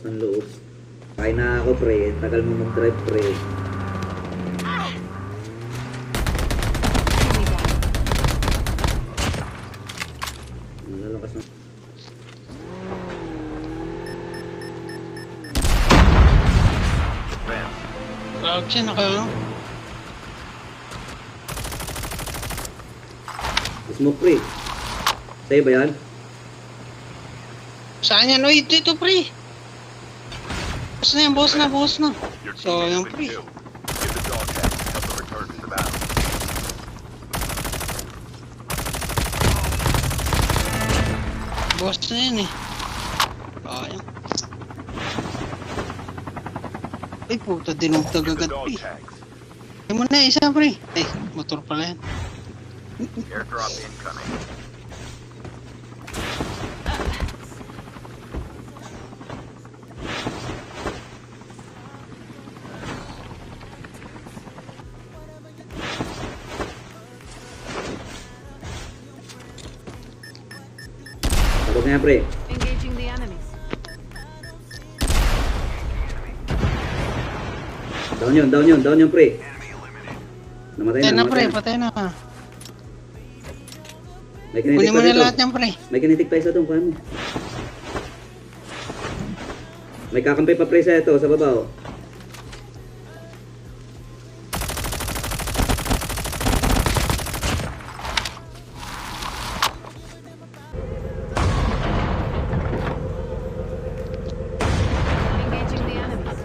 ng loob. Kain na ako, pre. Tagal mo mag-drive, pre. Lalakas na. Tawag siya, naka... Smoke, pre. Sa'yo ba yan? Saan yan? Uy, ito pre. Boss na yan, boss na, boss na. So, yung pre. Boss na yan eh. Ayun. Ay, puta, dinugtag agad pre. Ay mo na, isa pre. Ay, motor pala yan. Airdrop incoming. Takot na yan, pre. Engaging the enemies. Down yun, pre. Namatay Patay na namatay pre, na. patay na. May kinetic Kunin mo pa na dito. lahat yan pre. May kinetic pa isa doon, paano? May kakampi pa, pre, sa ito, sa baba, oh. Engaging the enemies.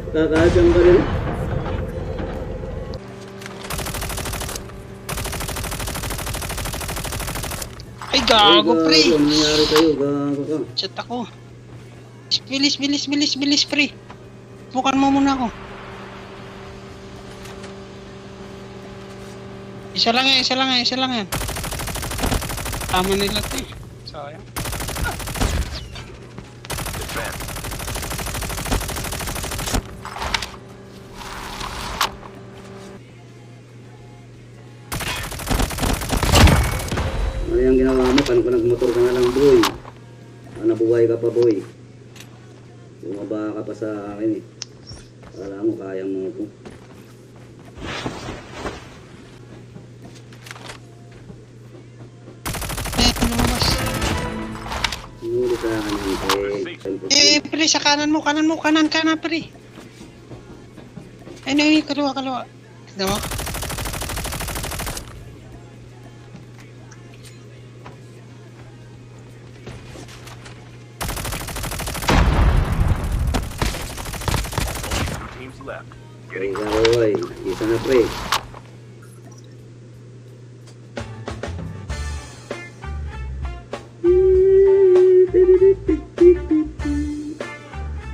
Kakasang pa rin. Ay, gago pre. Ano nangyari kayo? Gago ka. Chat ako. Bilis pre. Bukan mo muna ako. Isa lang yan. Tama nila ito eh. Sayang. Defense. Ano yung ginawa mo? Paano ka nagmotor ka na lang, boy? Nabuhay ka pa, boy. Bumaba ka pa sa akin, eh. Akala mo, kaya mo ako. Lumabas. Sinuli sa akin yung pre. Pre, sa kanan mo, kanan pre. Ay, kaliwa. Tignan mo. Two teams left. Getting boy. Isa na, pre.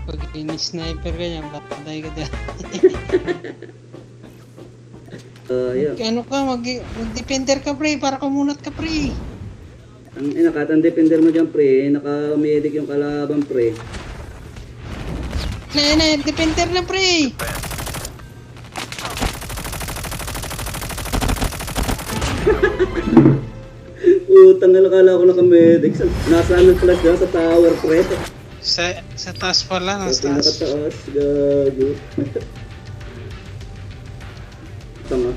Pag ini-sniper ka niya, patay ka dyan. Yeah. Ano ka, mag-defender ka pre, para kumunat ka pre. Ang inakatang defender mo dyan, pre. Naka-medic yung kalaban, pre. Defender na pre. Utang na akala ko naka-medic. Nasaan ang flash dyan sa tower, pre? Sa taas pala, Sa nasa taas. pinakataas, gago. Tama.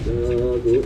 Gago.